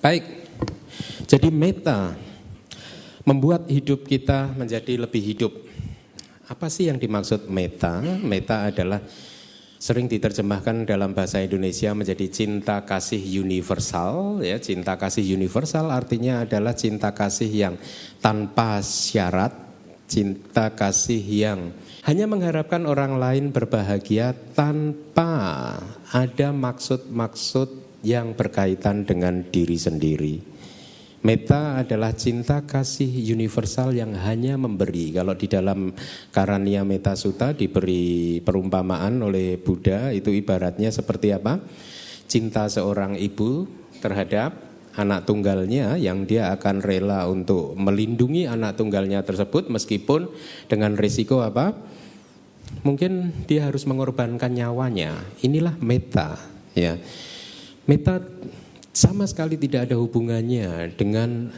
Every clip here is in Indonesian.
Baik, jadi meta membuat hidup kita menjadi lebih hidup. Apa sih yang dimaksud meta? Meta adalah sering diterjemahkan dalam bahasa Indonesia menjadi cinta kasih universal. Ya, cinta kasih universal artinya adalah cinta kasih yang tanpa syarat, cinta kasih yang hanya mengharapkan orang lain berbahagia tanpa ada maksud-maksud yang berkaitan dengan diri sendiri. Meta adalah cinta kasih universal yang hanya memberi. Kalau di dalam Karania Metta Sutta diberi perumpamaan oleh Buddha, itu ibaratnya seperti apa? Cinta seorang ibu terhadap anak tunggalnya yang dia akan rela untuk melindungi anak tunggalnya tersebut meskipun dengan risiko apa? Mungkin dia harus mengorbankan nyawanya. Inilah meta, ya. Meta sama sekali tidak ada hubungannya dengan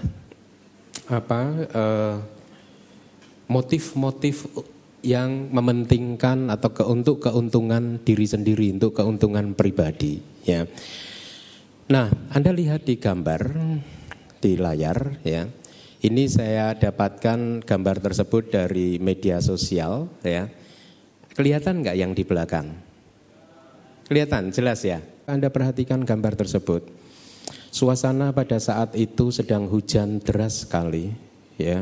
motif-motif yang mementingkan atau untuk keuntungan diri sendiri, untuk keuntungan pribadi, ya. Nah, Anda lihat di gambar di layar, ya. Ini saya dapatkan gambar tersebut dari media sosial, ya. Kelihatan nggak yang di belakang? Kelihatan, jelas ya. Anda perhatikan gambar tersebut. Suasana pada saat itu sedang hujan deras sekali, ya.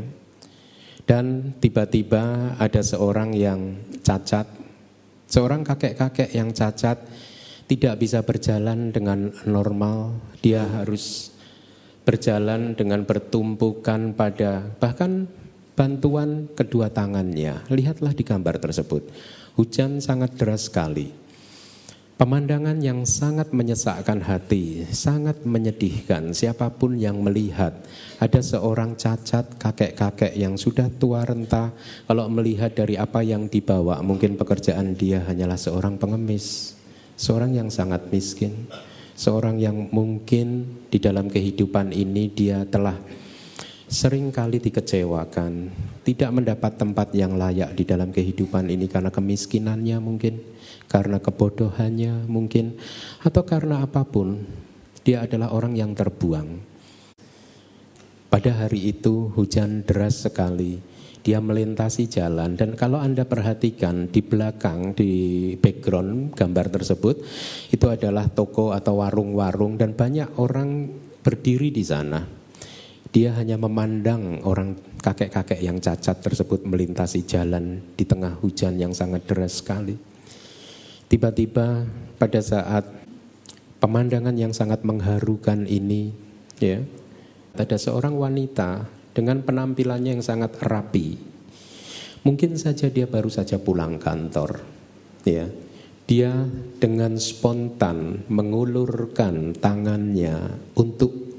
Dan tiba-tiba ada seorang yang cacat, seorang kakek-kakek yang cacat tidak bisa berjalan dengan normal. Dia harus berjalan dengan bertumpukan pada bahkan bantuan kedua tangannya. Lihatlah di gambar tersebut. Hujan sangat deras sekali. Pemandangan yang sangat menyesakkan hati, sangat menyedihkan. Siapapun yang melihat, ada seorang cacat kakek-kakek yang sudah tua renta. Kalau melihat dari apa yang dibawa, mungkin pekerjaan dia hanyalah seorang pengemis, seorang yang sangat miskin, seorang yang mungkin di dalam kehidupan ini dia telah sering kali dikecewakan, tidak mendapat tempat yang layak di dalam kehidupan ini karena kemiskinannya mungkin, karena kebodohannya mungkin, atau karena apapun. Dia adalah orang yang terbuang. Pada hari itu hujan deras sekali. Dia melintasi jalan dan kalau Anda perhatikan di belakang, di background gambar tersebut, itu adalah toko atau warung-warung dan banyak orang berdiri di sana. Dia hanya memandang orang kakek-kakek yang cacat tersebut melintasi jalan di tengah hujan yang sangat deras sekali. Tiba-tiba pada saat pemandangan yang sangat mengharukan ini, ya, ada seorang wanita dengan penampilannya yang sangat rapi. Mungkin saja dia baru saja pulang kantor, ya. Dia dengan spontan mengulurkan tangannya untuk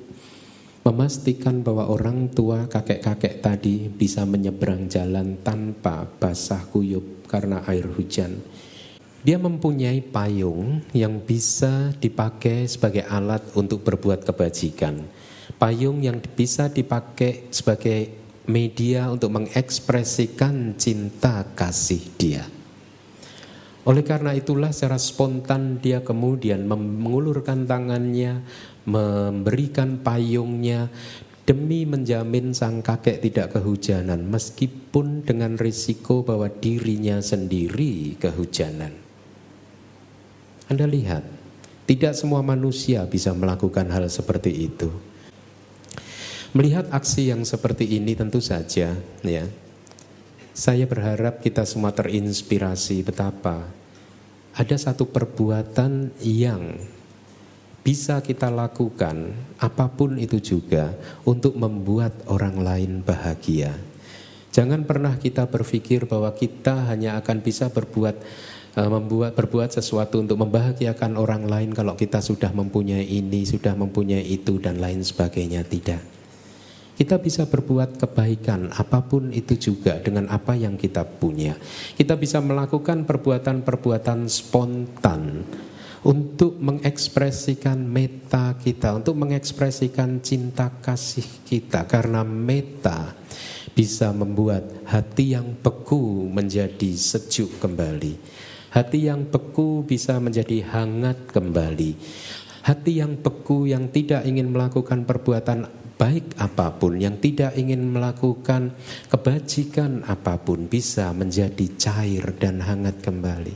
memastikan bahwa orang tua kakek-kakek tadi bisa menyeberang jalan tanpa basah kuyup karena air hujan. Dia mempunyai payung yang bisa dipakai sebagai alat untuk berbuat kebajikan. Payung yang bisa dipakai sebagai media untuk mengekspresikan cinta kasih dia. Oleh karena itulah secara spontan dia kemudian mengulurkan tangannya, memberikan payungnya demi menjamin sang kakek tidak kehujanan meskipun dengan risiko bahwa dirinya sendiri kehujanan. Anda lihat, tidak semua manusia bisa melakukan hal seperti itu. Melihat aksi yang seperti ini tentu saja, ya, saya berharap kita semua terinspirasi betapa ada satu perbuatan yang bisa kita lakukan, apapun itu juga, untuk membuat orang lain bahagia. Jangan pernah kita berpikir bahwa kita hanya akan bisa berbuat sesuatu untuk membahagiakan orang lain kalau kita sudah mempunyai ini, sudah mempunyai itu, dan lain sebagainya. Tidak. Kita bisa berbuat kebaikan apapun itu juga dengan apa yang kita punya. Kita bisa melakukan perbuatan-perbuatan spontan untuk mengekspresikan meta kita, untuk mengekspresikan cinta kasih kita. Karena meta bisa membuat hati yang beku menjadi sejuk kembali. Hati yang beku bisa menjadi hangat kembali. Hati yang beku, yang tidak ingin melakukan perbuatan baik apapun, yang tidak ingin melakukan kebajikan apapun, bisa menjadi cair dan hangat kembali.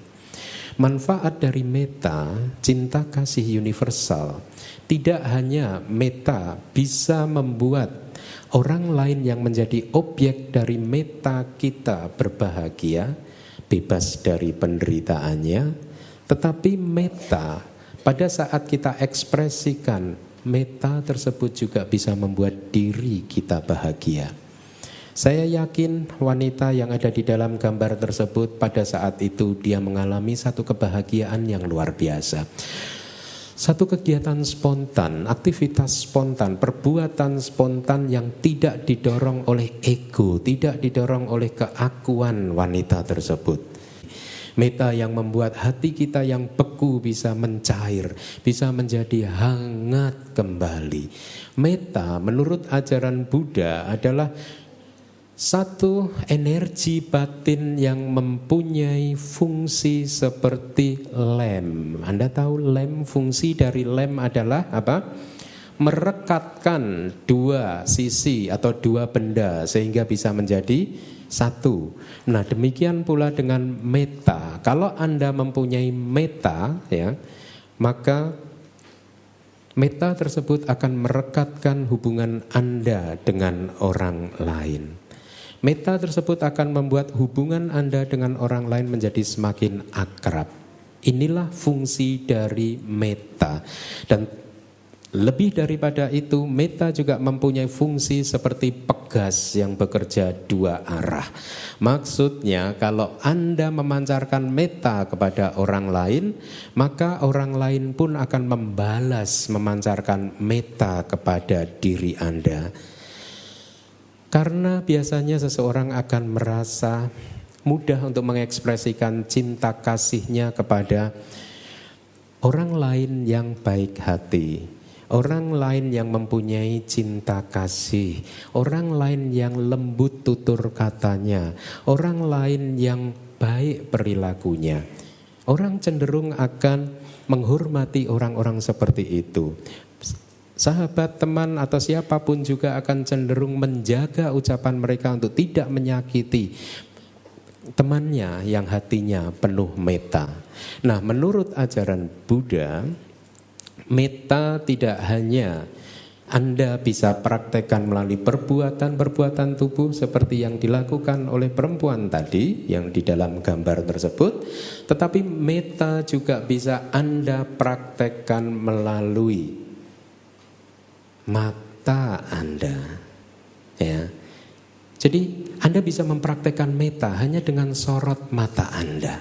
Manfaat dari metta, cinta kasih universal, tidak hanya metta bisa membuat orang lain yang menjadi objek dari metta kita berbahagia, bebas dari penderitaannya, tetapi metta pada saat kita ekspresikan, metta tersebut juga bisa membuat diri kita bahagia. Saya yakin wanita yang ada di dalam gambar tersebut pada saat itu dia mengalami satu kebahagiaan yang luar biasa. Satu kegiatan spontan, aktivitas spontan, perbuatan spontan yang tidak didorong oleh ego, tidak didorong oleh keakuan wanita tersebut. Metta yang membuat hati kita yang beku bisa mencair, bisa menjadi hangat kembali. Metta menurut ajaran Buddha adalah satu energi batin yang mempunyai fungsi seperti lem. Anda tahu lem, fungsi dari lem adalah apa? Merekatkan dua sisi atau dua benda sehingga bisa menjadi satu. Nah, demikian pula dengan metta. Kalau Anda mempunyai metta, ya, maka metta tersebut akan merekatkan hubungan Anda dengan orang lain. Metta tersebut akan membuat hubungan Anda dengan orang lain menjadi semakin akrab. Inilah fungsi dari metta. Dan lebih daripada itu, metta juga mempunyai fungsi seperti pegas yang bekerja dua arah. Maksudnya kalau Anda memancarkan metta kepada orang lain, maka orang lain pun akan membalas memancarkan metta kepada diri Anda. Karena biasanya seseorang akan merasa mudah untuk mengekspresikan cinta kasihnya kepada orang lain yang baik hati, orang lain yang mempunyai cinta kasih, orang lain yang lembut tutur katanya, orang lain yang baik perilakunya. Orang cenderung akan menghormati orang-orang seperti itu. Sahabat, teman, atau siapapun juga akan cenderung menjaga ucapan mereka untuk tidak menyakiti temannya yang hatinya penuh metta. Nah, menurut ajaran Buddha, metta tidak hanya Anda bisa praktekkan melalui perbuatan-perbuatan tubuh seperti yang dilakukan oleh perempuan tadi yang di dalam gambar tersebut, tetapi metta juga bisa Anda praktekkan melalui mata Anda, ya. Jadi Anda bisa mempraktekkan metta hanya dengan sorot mata Anda,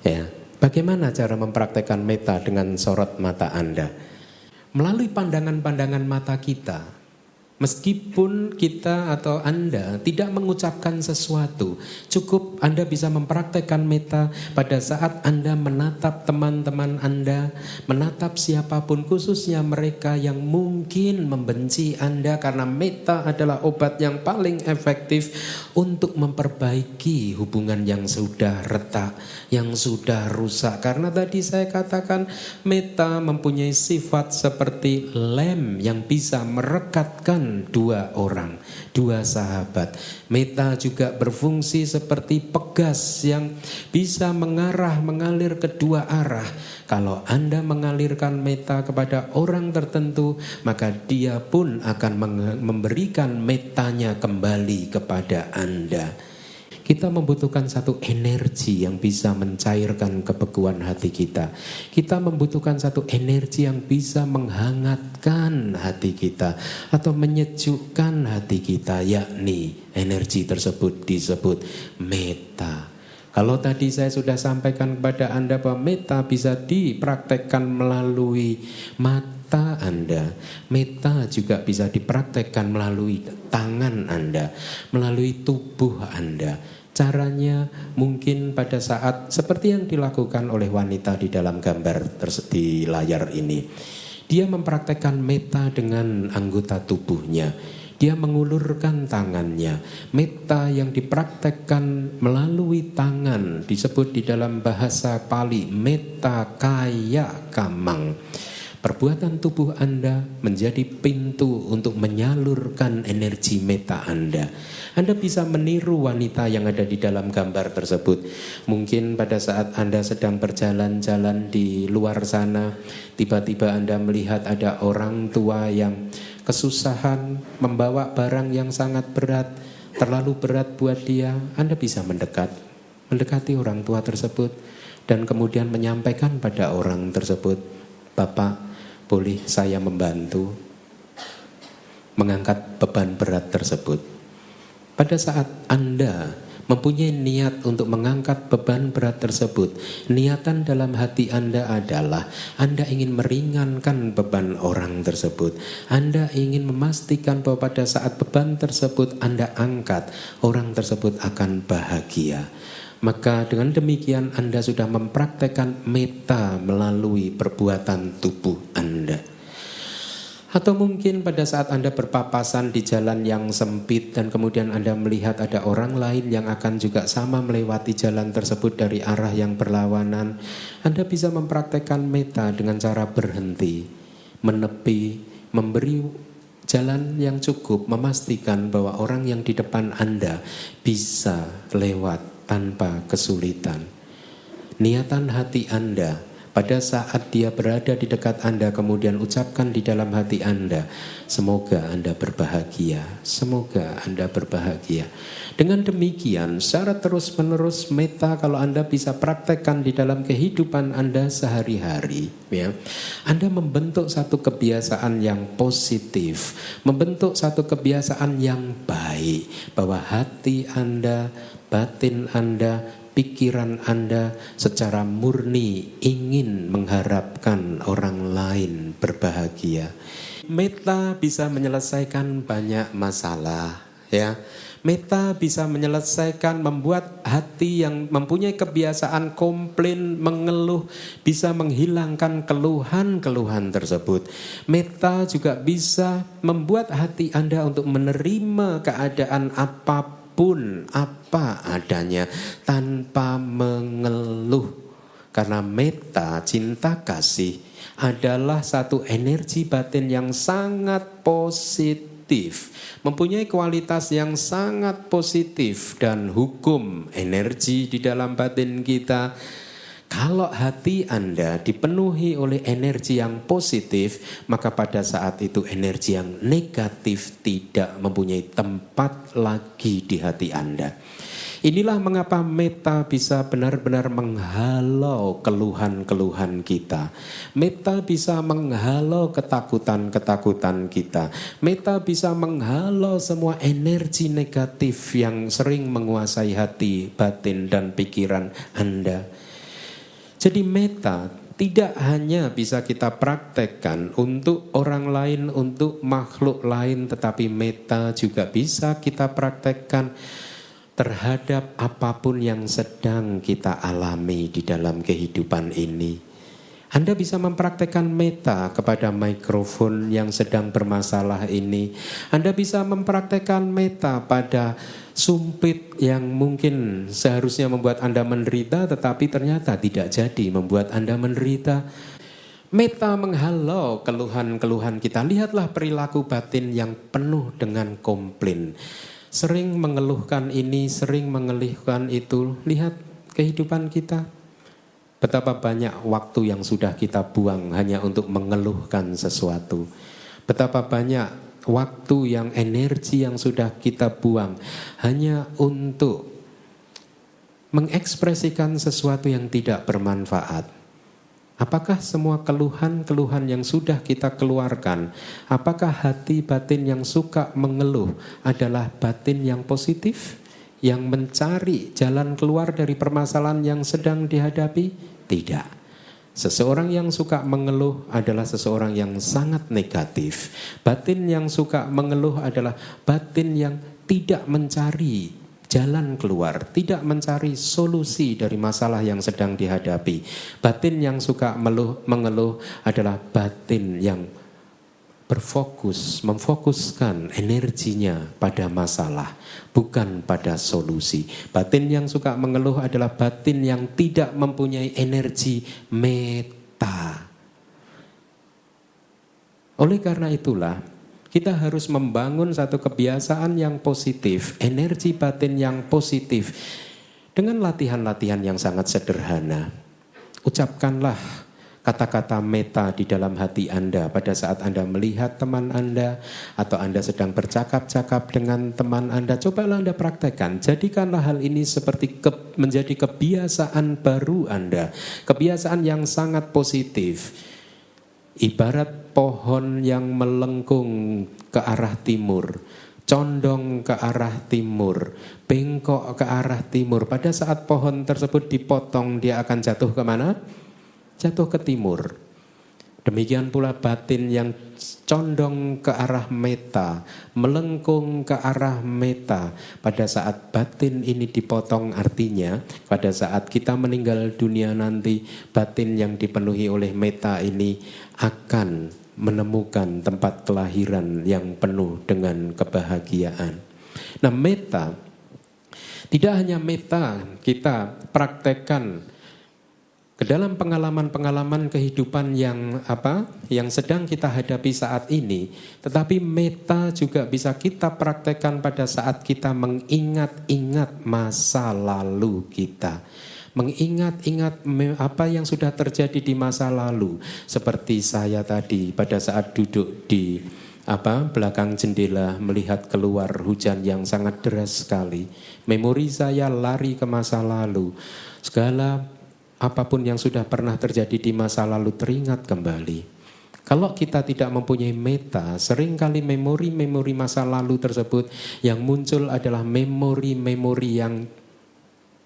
ya. Bagaimana cara mempraktekkan metta dengan sorot mata Anda? Melalui pandangan-pandangan mata kita. Meskipun kita atau Anda tidak mengucapkan sesuatu, cukup Anda bisa mempraktekkan metta pada saat Anda menatap teman-teman Anda, menatap siapapun, khususnya mereka yang mungkin membenci Anda, karena metta adalah obat yang paling efektif untuk memperbaiki hubungan yang sudah retak, yang sudah rusak. Karena tadi saya katakan metta mempunyai sifat seperti lem yang bisa merekatkan dua orang, dua sahabat. Metta juga berfungsi seperti pegas yang bisa mengalir ke dua arah. Kalau Anda mengalirkan metta kepada orang tertentu, maka dia pun akan memberikan mettanya kembali kepada Anda. Kita membutuhkan satu energi yang bisa mencairkan kebekuan hati kita. Kita membutuhkan satu energi yang bisa menghangatkan hati kita atau menyejukkan hati kita, yakni energi tersebut disebut metta. Kalau tadi saya sudah sampaikan kepada Anda bahwa metta bisa dipraktekkan melalui mata Anda, metta juga bisa dipraktekkan melalui tangan Anda, melalui tubuh Anda. Caranya mungkin pada saat seperti yang dilakukan oleh wanita di dalam gambar di layar ini. Dia mempraktekkan metta dengan anggota tubuhnya. Dia mengulurkan tangannya. Metta yang dipraktekkan melalui tangan disebut di dalam bahasa Pali metta kaya kamang. Perbuatan tubuh Anda menjadi pintu untuk menyalurkan energi meta Anda. Anda bisa meniru wanita yang ada di dalam gambar tersebut. Mungkin pada saat Anda sedang berjalan-jalan di luar sana, tiba-tiba Anda melihat ada orang tua yang kesusahan membawa barang yang sangat berat, terlalu berat buat dia. Anda bisa mendekati orang tua tersebut dan kemudian menyampaikan pada orang tersebut, "Bapak, boleh saya membantu mengangkat beban berat tersebut?" Pada saat Anda mempunyai niat untuk mengangkat beban berat tersebut, niatan dalam hati Anda adalah Anda ingin meringankan beban orang tersebut. Anda ingin memastikan bahwa pada saat beban tersebut Anda angkat, orang tersebut akan bahagia. Maka dengan demikian Anda sudah mempraktekkan meta melalui perbuatan tubuh Anda. Atau mungkin pada saat Anda berpapasan di jalan yang sempit dan kemudian Anda melihat ada orang lain yang akan juga sama melewati jalan tersebut dari arah yang berlawanan, Anda bisa mempraktekkan meta dengan cara berhenti, menepi, memberi jalan yang cukup, memastikan bahwa orang yang di depan Anda bisa lewat tanpa kesulitan. Niatan hati Anda pada saat dia berada di dekat Anda, kemudian ucapkan di dalam hati Anda, "Semoga Anda berbahagia, semoga Anda berbahagia." Dengan demikian, secara terus-menerus meta kalau Anda bisa praktekkan di dalam kehidupan Anda sehari-hari, ya, Anda membentuk satu kebiasaan yang positif, membentuk satu kebiasaan yang baik, bahwa hati Anda, batin Anda, pikiran Anda secara murni ingin mengharapkan orang lain berbahagia. Meta bisa menyelesaikan banyak masalah, ya. Meta bisa menyelesaikan, membuat hati yang mempunyai kebiasaan komplain, mengeluh, bisa menghilangkan keluhan-keluhan tersebut. Meta juga bisa membuat hati Anda untuk menerima keadaan apapun, apa adanya, tanpa mengeluh. Karena meta, cinta kasih, adalah satu energi batin yang sangat positif, mempunyai kualitas yang sangat positif. Dan hukum energi di dalam batin kita, kalau hati Anda dipenuhi oleh energi yang positif, maka pada saat itu energi yang negatif tidak mempunyai tempat lagi di hati Anda. Inilah mengapa meta bisa benar-benar menghalau keluhan-keluhan kita. Meta bisa menghalau ketakutan-ketakutan kita. Meta bisa menghalau semua energi negatif yang sering menguasai hati, batin, dan pikiran Anda. Jadi meta tidak hanya bisa kita praktekkan untuk orang lain, untuk makhluk lain, tetapi meta juga bisa kita praktekkan terhadap apapun yang sedang kita alami di dalam kehidupan ini. Anda bisa mempraktekkan meta kepada mikrofon yang sedang bermasalah ini. Anda bisa mempraktekkan meta pada sumpit yang mungkin seharusnya membuat Anda menderita, tetapi ternyata tidak jadi membuat Anda menderita. Meta menghalau keluhan-keluhan kita. Lihatlah perilaku batin yang penuh dengan komplain. Sering mengeluhkan ini, sering mengeluhkan itu. Lihat kehidupan kita. Betapa banyak waktu yang sudah kita buang hanya untuk mengeluhkan sesuatu. Betapa banyak waktu yang energi yang sudah kita buang hanya untuk mengekspresikan sesuatu yang tidak bermanfaat. Apakah semua keluhan-keluhan yang sudah kita keluarkan, apakah hati batin yang suka mengeluh adalah batin yang positif, yang mencari jalan keluar dari permasalahan yang sedang dihadapi? Tidak. Seseorang yang suka mengeluh adalah seseorang yang sangat negatif. Batin yang suka mengeluh adalah batin yang tidak mencari jalan keluar, tidak mencari solusi dari masalah yang sedang dihadapi. Batin yang suka mengeluh adalah batin yang berfokus, memfokuskan energinya pada masalah, bukan pada solusi. Batin yang suka mengeluh adalah batin yang tidak mempunyai energi meta. Oleh karena itulah, kita harus membangun satu kebiasaan yang positif, energi batin yang positif, dengan latihan-latihan yang sangat sederhana. Ucapkanlah kata-kata meta di dalam hati Anda pada saat Anda melihat teman Anda atau Anda sedang bercakap-cakap dengan teman Anda. Cobalah Anda praktekkan. Jadikanlah hal ini seperti menjadi kebiasaan baru Anda. Kebiasaan yang sangat positif. Ibarat pohon yang melengkung ke arah timur, condong ke arah timur, bengkok ke arah timur. Pada saat pohon tersebut dipotong, dia akan jatuh ke mana? Jatuh ke timur. Demikian pula batin yang condong ke arah meta, melengkung ke arah meta. Pada saat batin ini dipotong, artinya pada saat kita meninggal dunia nanti, batin yang dipenuhi oleh meta ini akan menemukan tempat kelahiran yang penuh dengan kebahagiaan. Nah, meta tidak hanya meta kita praktekkan ke dalam pengalaman-pengalaman kehidupan yang sedang kita hadapi saat ini, tetapi meta juga bisa kita praktekkan pada saat kita mengingat-ingat masa lalu kita. Mengingat-ingat apa yang sudah terjadi di masa lalu. Seperti saya tadi pada saat duduk di belakang jendela melihat keluar hujan yang sangat deras sekali. Memori saya lari ke masa lalu. Segala apapun yang sudah pernah terjadi di masa lalu teringat kembali. Kalau kita tidak mempunyai meta, seringkali memori-memori masa lalu tersebut yang muncul adalah memori-memori yang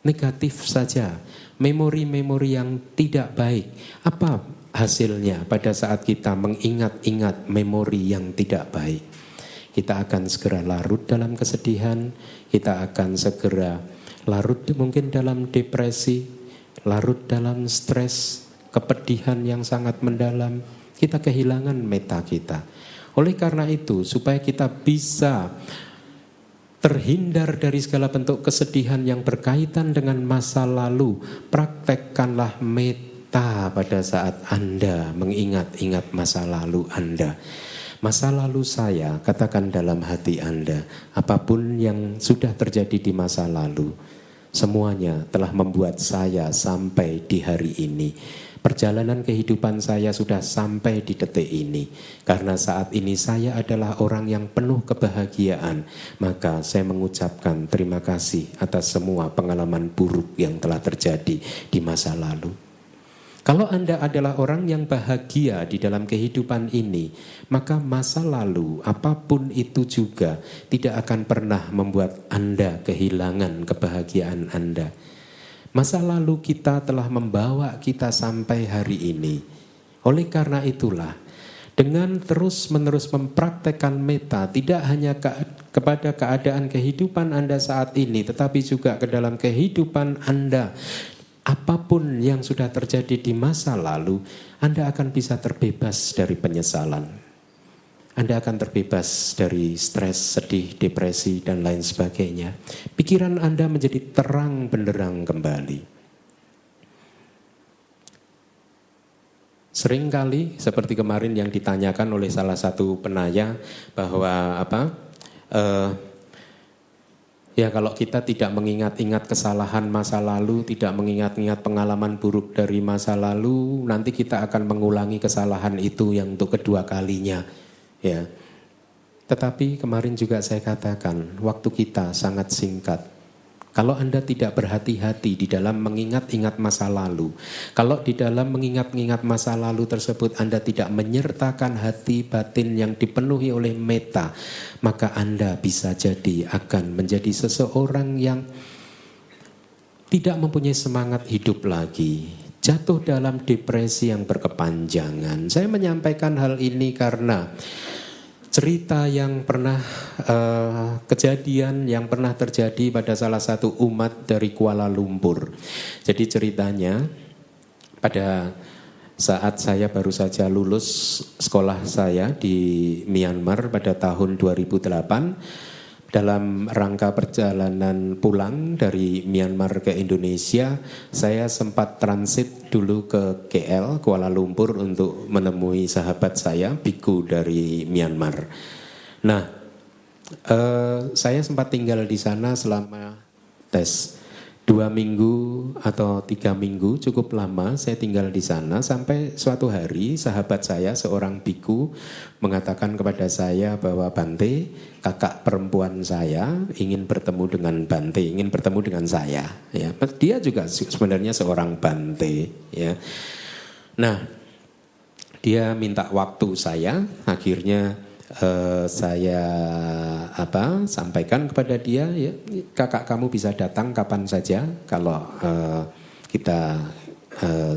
negatif saja, memori-memori yang tidak baik. Apa hasilnya pada saat kita mengingat-ingat memori yang tidak baik? Kita akan segera larut dalam kesedihan, kita akan segera larut mungkin dalam depresi, larut dalam stres, kepedihan yang sangat mendalam. Kita kehilangan meta kita. Oleh karena itu, supaya kita bisa terhindar dari segala bentuk kesedihan yang berkaitan dengan masa lalu, praktekkanlah meta pada saat Anda mengingat-ingat masa lalu Anda. Masa lalu saya, katakan dalam hati Anda, apapun yang sudah terjadi di masa lalu, semuanya telah membuat saya sampai di hari ini. Perjalanan kehidupan saya sudah sampai di detik ini. Karena saat ini saya adalah orang yang penuh kebahagiaan, maka saya mengucapkan terima kasih atas semua pengalaman buruk yang telah terjadi di masa lalu. Kalau Anda adalah orang yang bahagia di dalam kehidupan ini, maka masa lalu apapun itu juga tidak akan pernah membuat Anda kehilangan kebahagiaan Anda. Masa lalu kita telah membawa kita sampai hari ini. Oleh karena itulah, dengan terus-menerus mempraktekkan meta, tidak hanya kepada keadaan kehidupan Anda saat ini, tetapi juga ke dalam kehidupan Anda. Apapun yang sudah terjadi di masa lalu, Anda akan bisa terbebas dari penyesalan. Anda akan terbebas dari stres, sedih, depresi, dan lain sebagainya. Pikiran Anda menjadi terang benderang kembali. Seringkali seperti kemarin yang ditanyakan oleh salah satu penanya bahwa ya kalau kita tidak mengingat-ingat kesalahan masa lalu, tidak mengingat-ingat pengalaman buruk dari masa lalu, nanti kita akan mengulangi kesalahan itu yang untuk kedua kalinya. Ya. Tetapi kemarin juga saya katakan, waktu kita sangat singkat. Kalau Anda tidak berhati-hati di dalam mengingat-ingat masa lalu, kalau di dalam mengingat-ingat masa lalu tersebut Anda tidak menyertakan hati batin yang dipenuhi oleh meta, maka Anda bisa jadi akan menjadi seseorang yang tidak mempunyai semangat hidup lagi, jatuh dalam depresi yang berkepanjangan. Saya menyampaikan hal ini karena cerita yang pernah kejadian yang pernah terjadi pada salah satu umat dari Kuala Lumpur. Jadi ceritanya pada saat saya baru saja lulus sekolah saya di Myanmar pada tahun 2008, dalam rangka perjalanan pulang dari Myanmar ke Indonesia, saya sempat transit dulu ke KL, Kuala Lumpur untuk menemui sahabat saya, biku dari Myanmar. Nah, saya sempat tinggal di sana selama 2 minggu atau 3 minggu, cukup lama saya tinggal di sana sampai suatu hari sahabat saya seorang biku mengatakan kepada saya bahwa Bante, kakak perempuan saya ingin bertemu dengan Bante, ingin bertemu dengan saya. Ya, dia juga sebenarnya seorang Bante. Ya, nah dia minta waktu saya, akhirnya saya sampaikan kepada dia, ya, kakak kamu bisa datang kapan saja kalau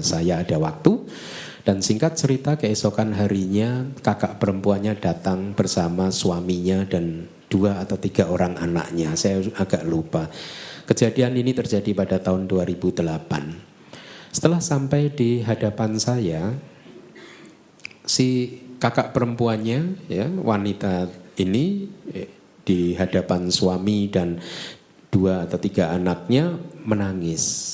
saya ada waktu. Dan singkat cerita keesokan harinya kakak perempuannya datang bersama suaminya dan 2 atau 3 orang anaknya. Saya agak lupa. Kejadian ini terjadi pada tahun 2008. Setelah sampai di hadapan saya, si kakak perempuannya, ya, wanita ini di hadapan suami dan 2 atau 3 anaknya menangis.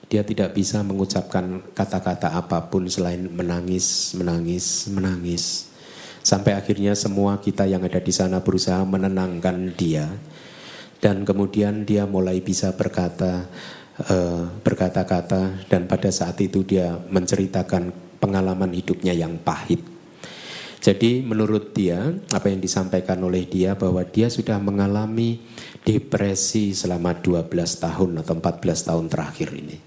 Dia tidak bisa mengucapkan kata-kata apapun selain menangis, menangis, menangis. Sampai akhirnya semua kita yang ada di sana berusaha menenangkan dia. Dan kemudian dia mulai bisa berkata-kata, dan pada saat itu dia menceritakan pengalaman hidupnya yang pahit. Jadi menurut dia, apa yang disampaikan oleh dia bahwa dia sudah mengalami depresi selama 12 tahun atau 14 tahun terakhir ini.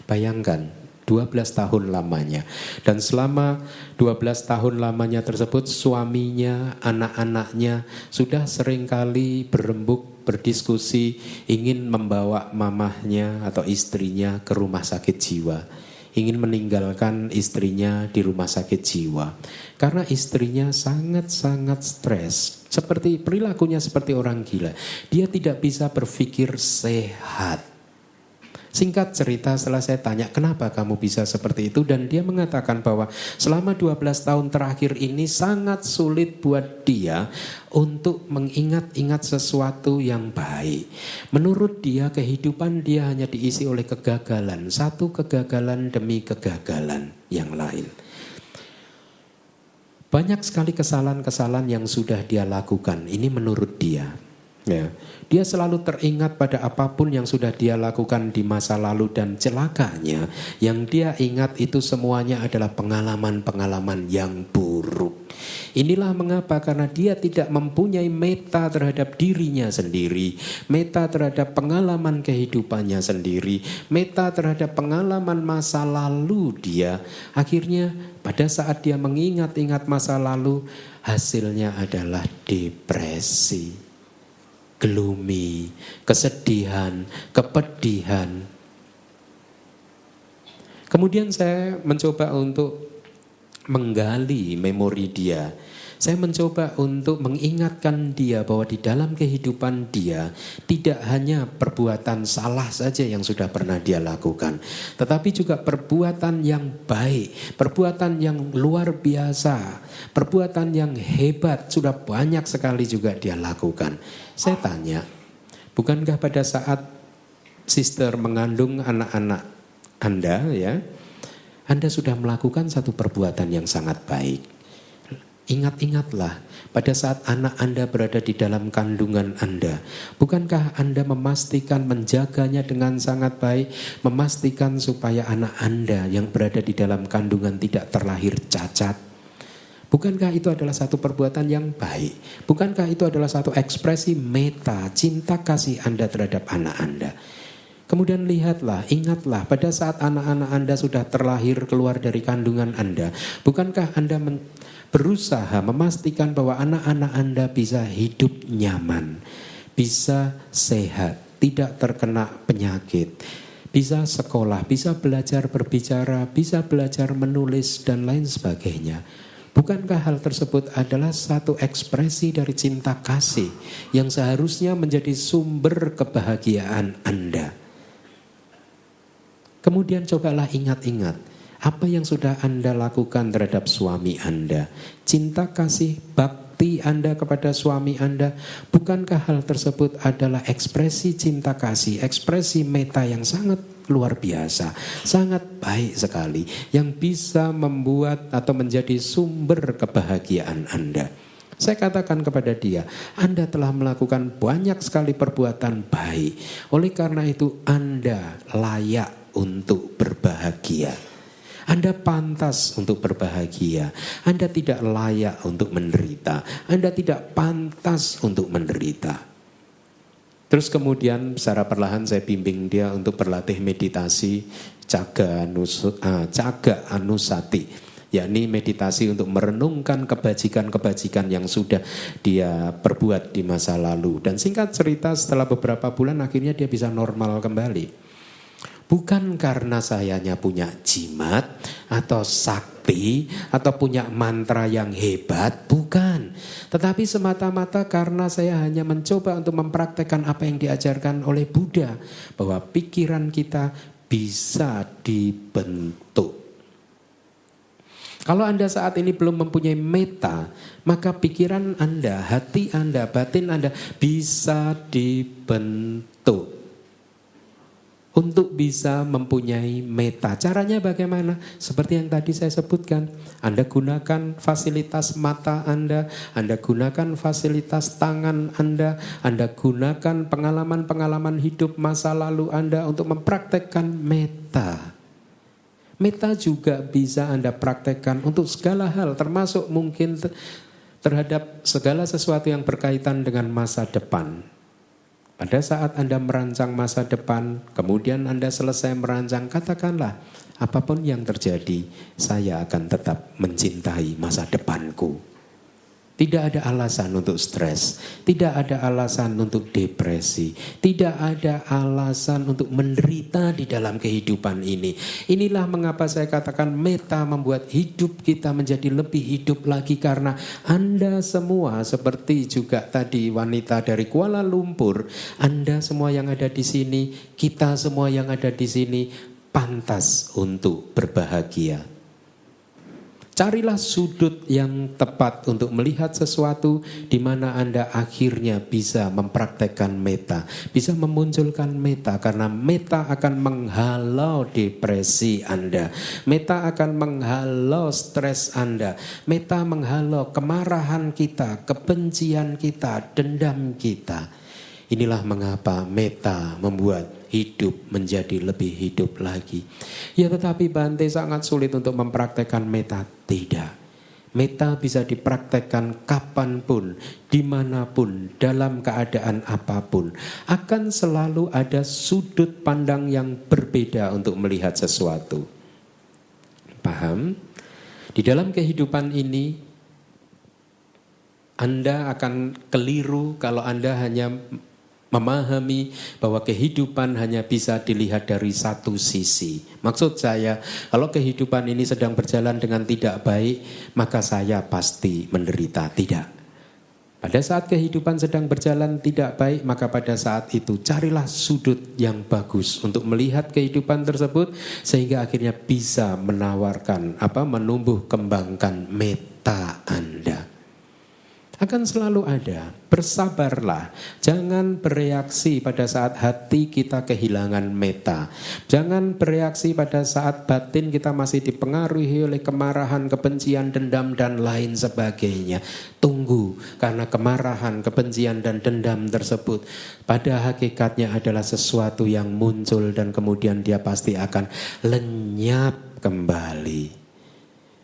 Bayangkan, 12 tahun lamanya. Dan selama 12 tahun lamanya tersebut, suaminya, anak-anaknya sudah seringkali berembuk, berdiskusi, ingin membawa mamahnya atau istrinya ke rumah sakit jiwa. Ingin meninggalkan istrinya di rumah sakit jiwa. Karena istrinya sangat-sangat stres. Seperti perilakunya seperti orang gila. Dia tidak bisa berpikir sehat. Singkat cerita, setelah saya tanya kenapa kamu bisa seperti itu, dan dia mengatakan bahwa selama 12 tahun terakhir ini sangat sulit buat dia untuk mengingat-ingat sesuatu yang baik. Menurut dia, kehidupan dia hanya diisi oleh kegagalan, satu kegagalan demi kegagalan yang lain. Banyak sekali kesalahan-kesalahan yang sudah dia lakukan, ini menurut dia. Ya, dia selalu teringat pada apapun yang sudah dia lakukan di masa lalu, dan celakanya yang dia ingat itu semuanya adalah pengalaman-pengalaman yang buruk. Inilah mengapa, karena dia tidak mempunyai meta terhadap dirinya sendiri, meta terhadap pengalaman kehidupannya sendiri, meta terhadap pengalaman masa lalu dia. Akhirnya pada saat dia mengingat-ingat masa lalu, hasilnya adalah depresi, gloomy, kesedihan, kepedihan. Kemudian saya mencoba untuk menggali memori dia. Saya mencoba untuk mengingatkan dia bahwa di dalam kehidupan dia tidak hanya perbuatan salah saja yang sudah pernah dia lakukan, tetapi juga perbuatan yang baik, perbuatan yang luar biasa, perbuatan yang hebat sudah banyak sekali juga dia lakukan. Saya tanya, bukankah pada saat sister mengandung anak-anak Anda, ya, Anda sudah melakukan satu perbuatan yang sangat baik? Ingat-ingatlah pada saat anak Anda berada di dalam kandungan Anda. Bukankah Anda memastikan menjaganya dengan sangat baik, memastikan supaya anak Anda yang berada di dalam kandungan tidak terlahir cacat? Bukankah itu adalah satu perbuatan yang baik? Bukankah itu adalah satu ekspresi meta cinta kasih Anda terhadap anak Anda? Kemudian lihatlah, ingatlah pada saat anak-anak Anda sudah terlahir keluar dari kandungan Anda. Bukankah Anda berusaha memastikan bahwa anak-anak Anda bisa hidup nyaman, bisa sehat, tidak terkena penyakit, bisa sekolah, bisa belajar berbicara, bisa belajar menulis dan lain sebagainya? Bukankah hal tersebut adalah satu ekspresi dari cinta kasih yang seharusnya menjadi sumber kebahagiaan Anda? Kemudian cobalah ingat-ingat apa yang sudah Anda lakukan terhadap suami Anda. Cinta kasih bak bakti Anda kepada suami Anda, bukankah hal tersebut adalah ekspresi cinta kasih, ekspresi meta yang sangat luar biasa, sangat baik sekali, yang bisa membuat atau menjadi sumber kebahagiaan Anda. Saya katakan kepada dia, Anda telah melakukan banyak sekali perbuatan baik. Oleh karena itu Anda layak untuk berbahagia. Anda pantas untuk berbahagia. Anda tidak layak untuk menderita. Anda tidak pantas untuk menderita. Terus kemudian secara perlahan saya bimbing dia untuk berlatih meditasi Caga Anusati, yakni meditasi untuk merenungkan kebajikan-kebajikan yang sudah dia perbuat di masa lalu. Dan singkat cerita, setelah beberapa bulan akhirnya dia bisa normal kembali. Bukan karena sayanya punya jimat atau sakti atau punya mantra yang hebat, bukan. Tetapi semata-mata karena saya hanya mencoba untuk mempraktekkan apa yang diajarkan oleh Buddha, bahwa pikiran kita bisa dibentuk. Kalau Anda saat ini belum mempunyai meta, maka pikiran Anda, hati Anda, batin Anda bisa dibentuk untuk bisa mempunyai meta. Caranya bagaimana? Seperti yang tadi saya sebutkan. Anda gunakan fasilitas mata Anda gunakan fasilitas tangan Anda gunakan pengalaman-pengalaman hidup masa lalu Anda untuk mempraktekkan meta. Meta juga bisa Anda praktekkan untuk segala hal, termasuk mungkin terhadap segala sesuatu yang berkaitan dengan masa depan. Pada saat Anda merancang masa depan, kemudian Anda selesai merancang, katakanlah, apapun yang terjadi, saya akan tetap mencintai masa depanku. Tidak ada alasan untuk stres, tidak ada alasan untuk depresi, tidak ada alasan untuk menderita di dalam kehidupan ini. Inilah mengapa saya katakan meta membuat hidup kita menjadi lebih hidup lagi, karena Anda semua seperti juga tadi wanita dari Kuala Lumpur, Anda semua yang ada di sini, kita semua yang ada di sini pantas untuk berbahagia. Carilah sudut yang tepat untuk melihat sesuatu di mana Anda akhirnya bisa mempraktekkan meta, bisa memunculkan meta, karena meta akan menghalau depresi Anda, meta akan menghalau stres Anda, meta menghalau kemarahan kita, kebencian kita, dendam kita. Inilah mengapa meta membuat hidup menjadi lebih hidup lagi. Ya, tetapi Bante sangat sulit untuk mempraktekkan meta. Tidak. Meta bisa dipraktekkan kapanpun, dimanapun, dalam keadaan apapun. Akan selalu ada sudut pandang yang berbeda untuk melihat sesuatu. Paham? Di dalam kehidupan ini, Anda akan keliru kalau Anda hanya memahami bahwa kehidupan hanya bisa dilihat dari satu sisi. Maksud saya, kalau kehidupan ini sedang berjalan dengan tidak baik, maka saya pasti menderita. Tidak. Pada saat kehidupan sedang berjalan tidak baik, maka pada saat itu carilah sudut yang bagus untuk melihat kehidupan tersebut, sehingga akhirnya bisa menawarkan, menumbuh kembangkan meta Anda. Akan selalu ada. Bersabarlah. Jangan bereaksi pada saat hati kita kehilangan meta. Jangan bereaksi pada saat batin kita masih dipengaruhi oleh kemarahan, kebencian, dendam, dan lain sebagainya. Tunggu, karena kemarahan, kebencian, dan dendam tersebut pada hakikatnya adalah sesuatu yang muncul dan kemudian dia pasti akan lenyap kembali.